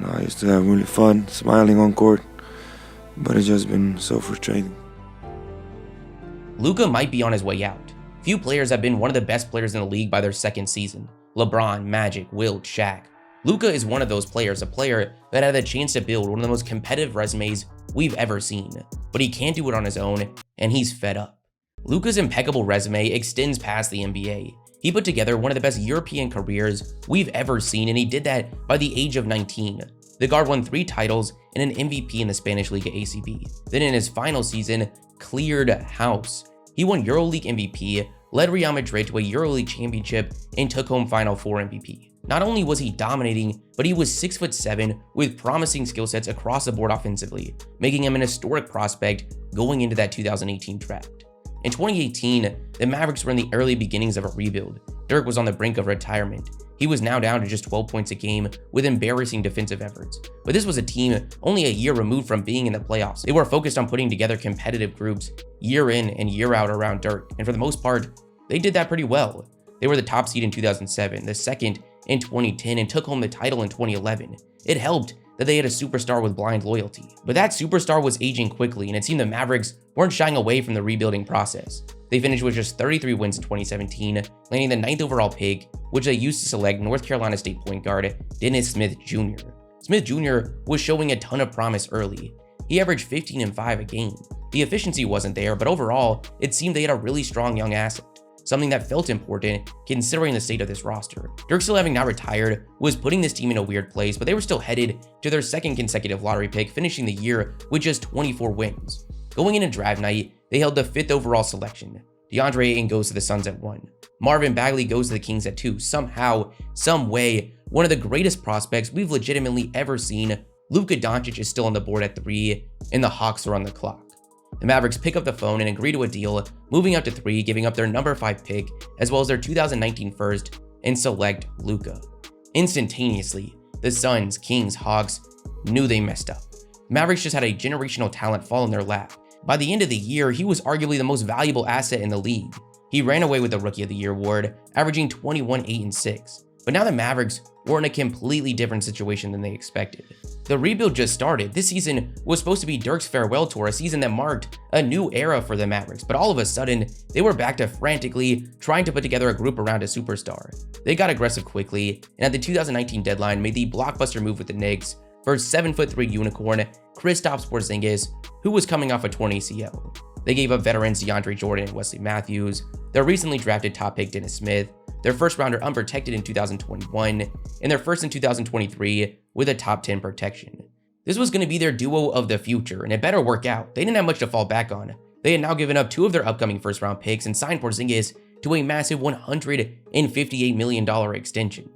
I used to have really fun, smiling on court, but it's just been so frustrating. Luka might be on his way out. Few players have been one of the best players in the league by their second season. LeBron, Magic, Wilt, Shaq. Luka is one of those players, a player that had the chance to build one of the most competitive resumes we've ever seen, but he can't do it on his own, and he's fed up. Luka's impeccable resume extends past the NBA. He put together one of the best European careers we've ever seen, and he did that by the age of 19. The guard won 3 titles and an MVP in the Spanish Liga ACB. Then in his final season, cleared house. He won EuroLeague MVP, led Real Madrid to a EuroLeague championship, and took home Final Four MVP. Not only was he dominating, but he was 6'7" with promising skill sets across the board offensively, making him an historic prospect going into that 2018 draft. In 2018, the Mavericks were in the early beginnings of a rebuild. Dirk was on the brink of retirement. He was now down to just 12 points a game with embarrassing defensive efforts. But this was a team only a year removed from being in the playoffs. They were focused on putting together competitive groups year in and year out around Dirk, and for the most part, they did that pretty well. They were the top seed in 2007, the second in 2010, and took home the title in 2011. It helped that they had a superstar with blind loyalty. But that superstar was aging quickly, and it seemed the Mavericks weren't shying away from the rebuilding process. They finished with just 33 wins in 2017, landing the 9th overall pick, which they used to select North Carolina State point guard Dennis Smith Jr. Smith Jr. was showing a ton of promise early. He averaged 15 and 5 a game. The efficiency wasn't there, but overall, it seemed they had a really strong young asset, something that felt important considering the state of this roster. Dirk, still having not retired, was putting this team in a weird place, but they were still headed to their second consecutive lottery pick, finishing the year with just 24 wins. Going into draft night, they held the 5th overall selection. DeAndre Ayton goes to the Suns at 1. Marvin Bagley goes to the Kings at 2. Somehow, some way, one of the greatest prospects we've legitimately ever seen, Luka Doncic, is still on the board at 3, and the Hawks are on the clock. The Mavericks pick up the phone and agree to a deal, moving up to 3, giving up their number 5 pick, as well as their 2019 first, and select Luka. Instantaneously, the Suns, Kings, Hawks knew they messed up. Mavericks just had a generational talent fall in their lap. By the end of the year, he was arguably the most valuable asset in the league. He ran away with the Rookie of the Year award, averaging 21, 8, and 6. But now the Mavericks were in a completely different situation than they expected. The rebuild just started. This season was supposed to be Dirk's farewell tour, a season that marked a new era for the Mavericks, but all of a sudden, they were back to frantically trying to put together a group around a superstar. They got aggressive quickly, and at the 2019 deadline, made the blockbuster move with the Knicks for 7'3" unicorn Kristaps Porzingis, who was coming off a torn ACL. They gave up veterans DeAndre Jordan and Wesley Matthews, their recently drafted top pick Dennis Smith, their first rounder unprotected in 2021, and their first in 2023 with a top 10 protection. This was going to be their duo of the future, and it better work out. They didn't have much to fall back on. They had now given up 2 of their upcoming first round picks and signed Porzingis to a massive $158 million extension.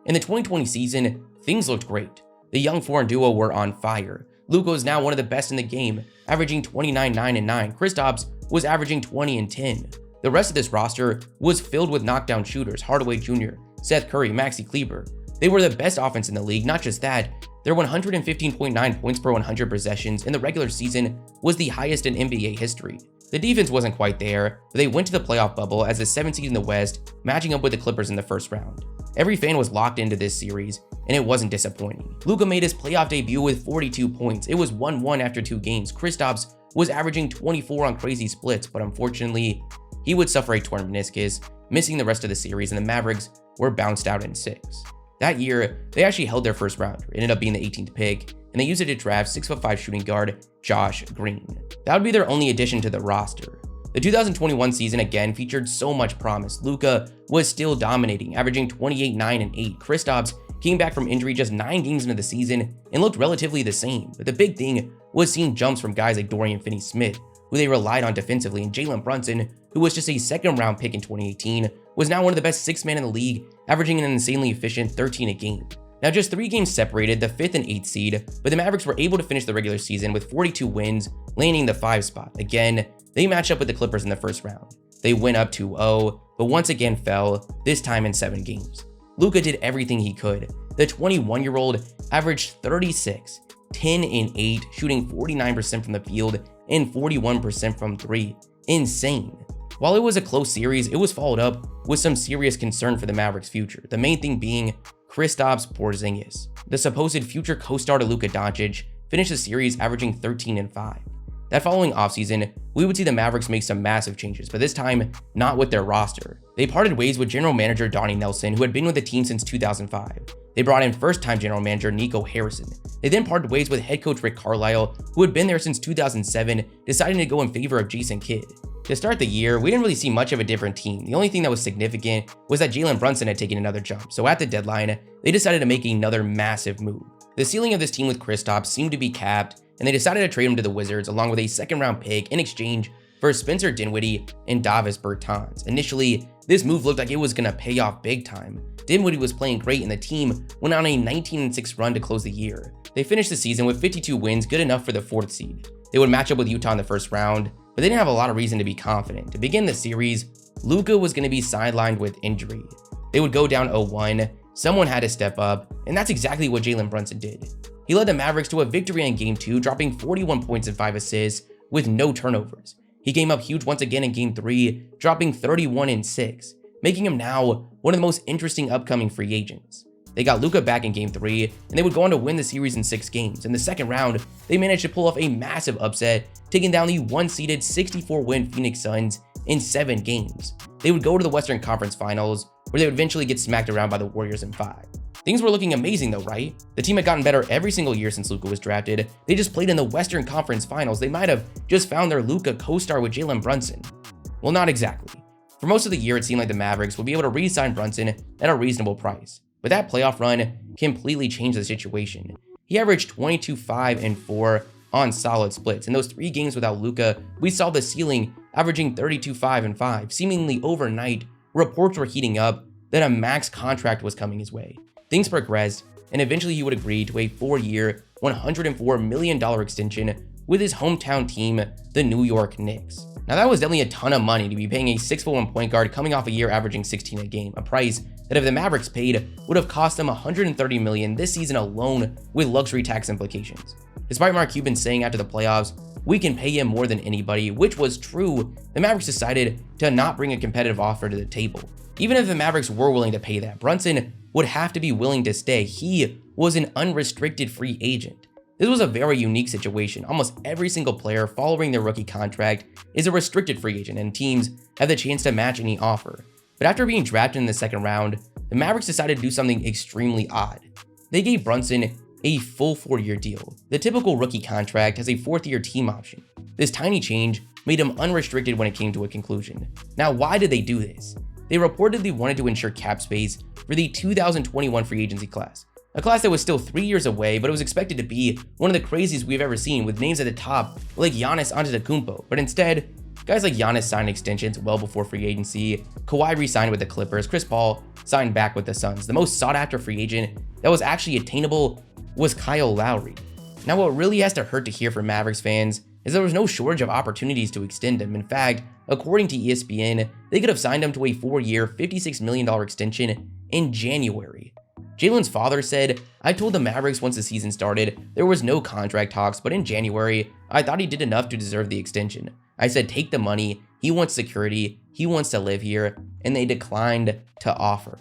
In the 2020 season, things looked great. The young foreign duo were on fire. Luka is now one of the best in the game, averaging 29, 9, and 9. Kristaps was averaging 20 and 10. The rest of this roster was filled with knockdown shooters: Hardaway Jr., Seth Curry, Maxi Kleber. They were the best offense in the league. Not just that, their 115.9 points per 100 possessions in the regular season was the highest in NBA history. The defense wasn't quite there, but they went to the playoff bubble as the 7th seed in the West, matching up with the Clippers in the first round. Every fan was locked into this series, and it wasn't disappointing. Luka made his playoff debut with 42 points. It was 1-1 after 2 games. Kristaps was averaging 24 on crazy splits, but unfortunately, he would suffer a torn meniscus, missing the rest of the series, and the Mavericks were bounced out in 6. That year, they actually held their first rounder. It ended up being the 18th pick, and they used it to draft 6'5" shooting guard Josh Green. That would be their only addition to the roster. The 2021 season again featured so much promise. Luka was still dominating, averaging 28, 9, and 8. Kristaps came back from injury just 9 games into the season and looked relatively the same. But the big thing was seeing jumps from guys like Dorian Finney-Smith, who they relied on defensively, and Jalen Brunson, who was just a second-round pick in 2018, was now one of the best 6-man in the league, averaging an insanely efficient 13 a game. Now, just 3 games separated the 5th and 8th seed, but the Mavericks were able to finish the regular season with 42 wins, landing the 5 spot. Again, they matched up with the Clippers in the first round. They went up 2-0, but once again fell, this time in 7 games. Luka did everything he could. The 21-year-old averaged 36, 10, and 8, shooting 49% from the field and 41% from 3. Insane. While it was a close series, it was followed up with some serious concern for the Mavericks' future, the main thing being Kristaps Porzingis. the supposed future co-star to Luka Doncic, finished the series averaging 13-5. That following offseason, we would see the Mavericks make some massive changes, but this time, not with their roster. They parted ways with general manager Donnie Nelson, who had been with the team since 2005. They brought in first-time general manager Nico Harrison. They then parted ways with head coach Rick Carlisle, who had been there since 2007, deciding to go in favor of Jason Kidd. To start the year, we didn't really see much of a different team. The only thing that was significant was that Jalen Brunson had taken another jump, so at the deadline, they decided to make another massive move. The ceiling of this team with Kristaps seemed to be capped, and they decided to trade him to the Wizards along with a second-round pick in exchange for Spencer Dinwiddie and Davis Bertans. Initially, this move looked like it was going to pay off big time. Dinwiddie was playing great and the team went on a 19-6 run to close the year. They finished the season with 52 wins, good enough for the 4th seed. They would match up with Utah in the first round, but they didn't have a lot of reason to be confident. To begin the series, Luka was going to be sidelined with injury. They would go down 0-1, someone had to step up, and that's exactly what Jalen Brunson did. He led the Mavericks to a victory in Game 2, dropping 41 points and 5 assists with no turnovers. He came up huge once again in Game 3, dropping 31 and 6, making him now one of the most interesting upcoming free agents. They got Luka back in Game 3, and they would go on to win the series in 6 games. In the second round, they managed to pull off a massive upset, taking down the 1-seeded 64-win Phoenix Suns in 7 games. They would go to the Western Conference Finals, where they would eventually get smacked around by the Warriors in 5. Things were looking amazing though, right? The team had gotten better every single year since Luka was drafted. They just played in the Western Conference Finals. They might have just found their Luka co-star with Jalen Brunson. Well, not exactly. For most of the year, it seemed like the Mavericks would be able to re-sign Brunson at a reasonable price. But that playoff run completely changed the situation. He averaged 22, 5, and 4 on solid splits. In those 3 games without Luka, we saw the ceiling averaging 32, 5, and 5. Seemingly overnight, reports were heating up that a max contract was coming his way. Things progressed, and eventually he would agree to a 4-year, $104 million extension with his hometown team, the New York Knicks. Now that was definitely a ton of money to be paying a 6'1" point guard coming off a year averaging 16 a game, a price that if the Mavericks paid would have cost them $130 million this season alone with luxury tax implications. Despite Mark Cuban saying after the playoffs, "We can pay him more than anybody," which was true, the Mavericks decided to not bring a competitive offer to the table. Even if the Mavericks were willing to pay that, Brunson would have to be willing to stay. He was an unrestricted free agent. This was a very unique situation. Almost every single player following their rookie contract is a restricted free agent, and teams have the chance to match any offer. But after being drafted in the second round, the Mavericks decided to do something extremely odd. They gave Brunson a full 4-year deal. The typical rookie contract has a 4th-year team option. This tiny change made him unrestricted when it came to a conclusion. Now, why did they do this? They reportedly wanted to ensure cap space for the 2021 free agency class, a class that was still 3 years away, but it was expected to be one of the craziest we've ever seen, with names at the top like Giannis Antetokounmpo. But instead, guys like Giannis signed extensions well before free agency, Kawhi re-signed with the Clippers, Chris Paul signed back with the Suns. The most sought-after free agent that was actually attainable was Kyle Lowry. Now, what really has to hurt to hear from Mavericks fans is there was no shortage of opportunities to extend him. In fact, according to ESPN, they could have signed him to a 4-year, $56 million extension in January. Jalen's father said, "I told the Mavericks once the season started, there was no contract talks, but in January, I thought he did enough to deserve the extension. I said, take the money, he wants security, he wants to live here, and they declined to offer."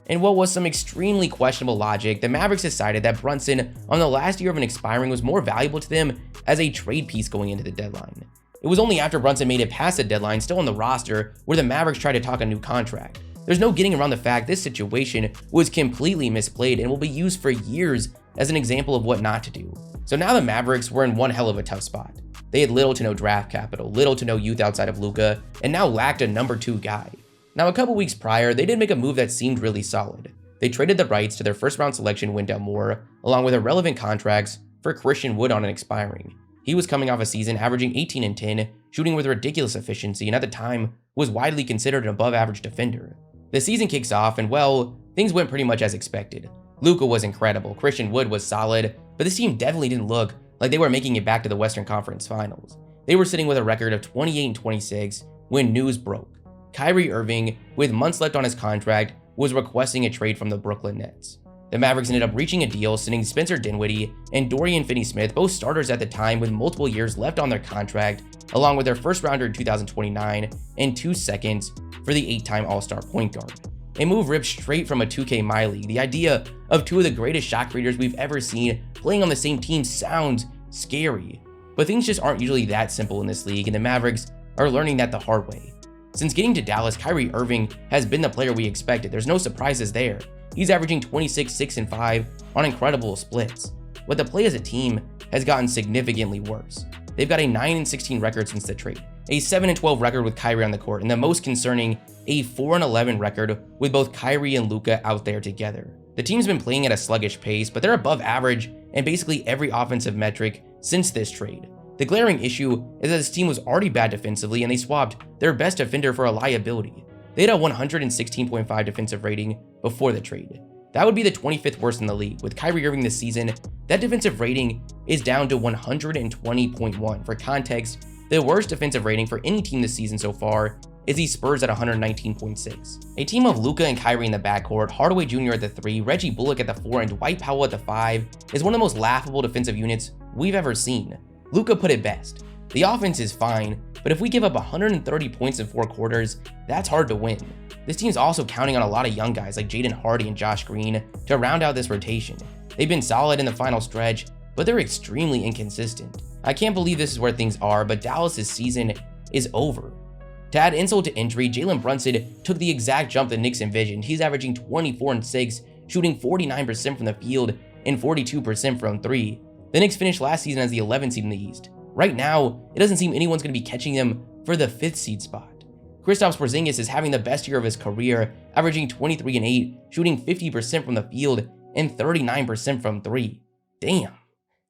In what was some extremely questionable logic, the Mavericks decided that Brunson, on the last year of an expiring, was more valuable to them as a trade piece going into the deadline. It was only after Brunson made it past the deadline, still on the roster, where the Mavericks tried to talk a new contract. There's no getting around the fact this situation was completely misplayed and will be used for years as an example of what not to do. So now the Mavericks were in one hell of a tough spot. They had little to no draft capital, little to no youth outside of Luka, and now lacked a number 2 guy. Now, a couple weeks prior, they did make a move that seemed really solid. They traded the rights to their first-round selection Wendell Moore, along with irrelevant contracts for Christian Wood on an expiring. He was coming off a season averaging 18 and 10, shooting with ridiculous efficiency, and at the time was widely considered an above-average defender. The season kicks off, and well, things went pretty much as expected. Luka was incredible, Christian Wood was solid, but this team definitely didn't look like they were making it back to the Western Conference Finals. They were sitting with a record of 28 and 26 when news broke. Kyrie Irving, with months left on his contract, was requesting a trade from the Brooklyn Nets. The Mavericks ended up reaching a deal, sending Spencer Dinwiddie and Dorian Finney-Smith, both starters at the time with multiple years left on their contract, along with their first rounder in 2029 and 2 seconds for the 8-time All-Star point guard. a move ripped straight from a 2K My League. The idea of two of the greatest shot creators we've ever seen playing on the same team sounds scary, but things just aren't usually that simple in this league, and the Mavericks are learning that the hard way. Since getting to Dallas, Kyrie Irving has been the player we expected. There's no surprises there. He's averaging 26, 6, and 5 on incredible splits. But the play as a team has gotten significantly worse. They've got a 9-16 record since the trade, a 7-12 record with Kyrie on the court, and the most concerning, a 4-11 record with both Kyrie and Luka out there together. The team's been playing at a sluggish pace, but they're above average in basically every offensive metric since this trade. The glaring issue is that this team was already bad defensively, and they swapped their best defender for a liability. They had a 116.5 defensive rating before the trade. That would be the 25th worst in the league. With Kyrie Irving this season, that defensive rating is down to 120.1. For context, the worst defensive rating for any team this season so far is the Spurs at 119.6. A team of Luka and Kyrie in the backcourt, Hardaway Jr. at the 3, Reggie Bullock at the 4, and Dwight Powell at the 5 is one of the most laughable defensive units we've ever seen. Luka put it best. The offense is fine, but if we give up 130 points in 4 quarters, that's hard to win. This team's also counting on a lot of young guys like Jaden Hardy and Josh Green to round out this rotation. They've been solid in the final stretch, but they're extremely inconsistent. I can't believe this is where things are, but Dallas' season is over. To add insult to injury, Jalen Brunson took the exact jump the Knicks envisioned. He's averaging 24 and 6, shooting 49% from the field and 42% from 3. The Knicks finished last season as the 11th seed in the East. Right now, it doesn't seem anyone's going to be catching them for the 5th seed spot. Kristaps Porzingis is having the best year of his career, averaging 23 and 8, shooting 50% from the field and 39% from 3. Damn.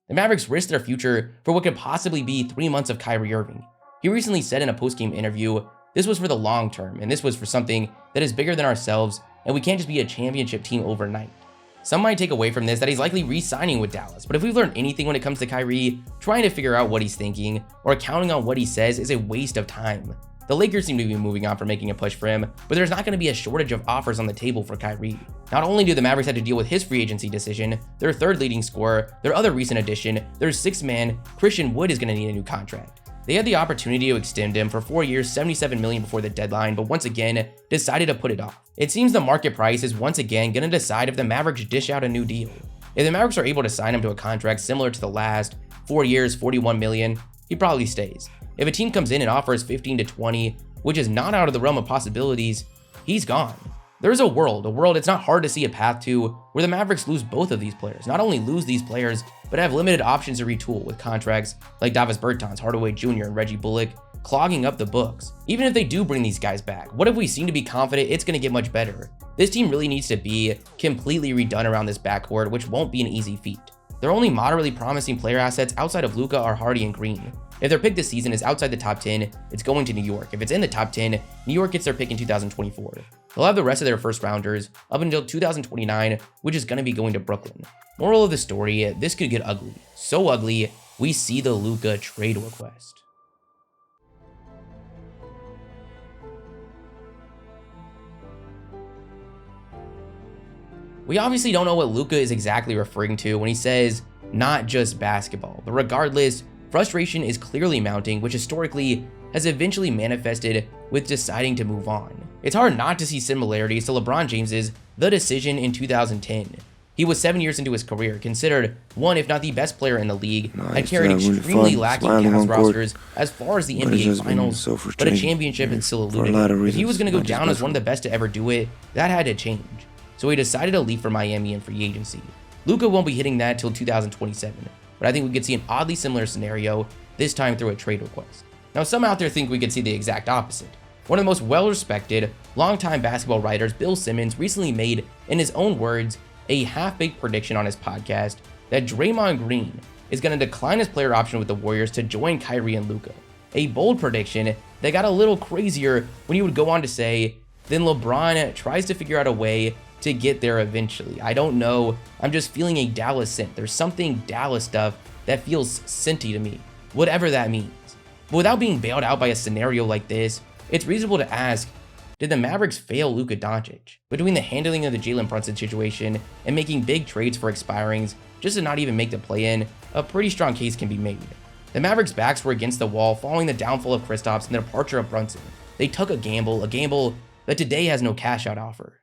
The Mavericks risked their future for what could possibly be 3 months of Kyrie Irving. He recently said in a post-game interview, this was for the long term, and this was for something that is bigger than ourselves, and we can't just be a championship team overnight. Some might take away from this that he's likely re-signing with Dallas, but if we've learned anything when it comes to Kyrie, trying to figure out what he's thinking or counting on what he says is a waste of time. The Lakers seem to be moving on from making a push for him, but there's not going to be a shortage of offers on the table for Kyrie. Not only do the Mavericks have to deal with his free agency decision, their third leading scorer, their other recent addition, their sixth man, Christian Wood, is going to need a new contract. They had the opportunity to extend him for 4 years, $77 million before the deadline, but once again, decided to put it off. It seems the market price is once again going to decide if the Mavericks dish out a new deal. If the Mavericks are able to sign him to a contract similar to the last, 4 years, $41 million, he probably stays. If a team comes in and offers 15 to 20, which is not out of the realm of possibilities, he's gone. There's a world it's not hard to see a path to where the Mavericks lose both of these players. Not only lose these players, but have limited options to retool with contracts like Davis Bertans, Hardaway Jr., and Reggie Bullock clogging up the books. Even if they do bring these guys back, what if we seem to be confident it's going to get much better? This team really needs to be completely redone around this backcourt, which won't be an easy feat. Their only moderately promising player assets outside of Luka are Hardy and Green. If their pick this season is outside the top 10, it's going to New York. If it's in the top 10, New York gets their pick in 2024. They'll have the rest of their first rounders up until 2029, which is going to be going to Brooklyn. Moral of the story, this could get ugly. So ugly, we see the Luka trade request. We obviously don't know what Luka is exactly referring to when he says not just basketball, but regardless, frustration is clearly mounting, which historically has eventually manifested with deciding to move on. It's hard not to see similarities to LeBron James's The Decision in 2010. He was 7 years into his career, considered one if not the best player in the league, had carried extremely lacking Cavs rosters as far as the NBA Finals, but a championship is still eluded. If he was going to go down as one of the best to ever do it, that had to change. So he decided to leave for Miami in free agency. Luka won't be hitting that till 2027, but I think we could see an oddly similar scenario, this time through a trade request. Now, some out there think we could see the exact opposite. One of the most well-respected, longtime basketball writers, Bill Simmons, recently made, in his own words, a half-baked prediction on his podcast that Draymond Green is going to decline his player option with the Warriors to join Kyrie and Luka. A bold prediction that got a little crazier when he would go on to say, then LeBron tries to figure out a way to get there eventually. I don't know, I'm just feeling a Dallas scent. There's something Dallas stuff that feels scenty to me, whatever that means. But without being bailed out by a scenario like this, it's reasonable to ask, did the Mavericks fail Luka Doncic? Between the handling of the Jalen Brunson situation and making big trades for expirings just to not even make the play-in, a pretty strong case can be made. The Mavericks' backs were against the wall following the downfall of Kristaps and the departure of Brunson. They took a gamble that today has no cash-out offer.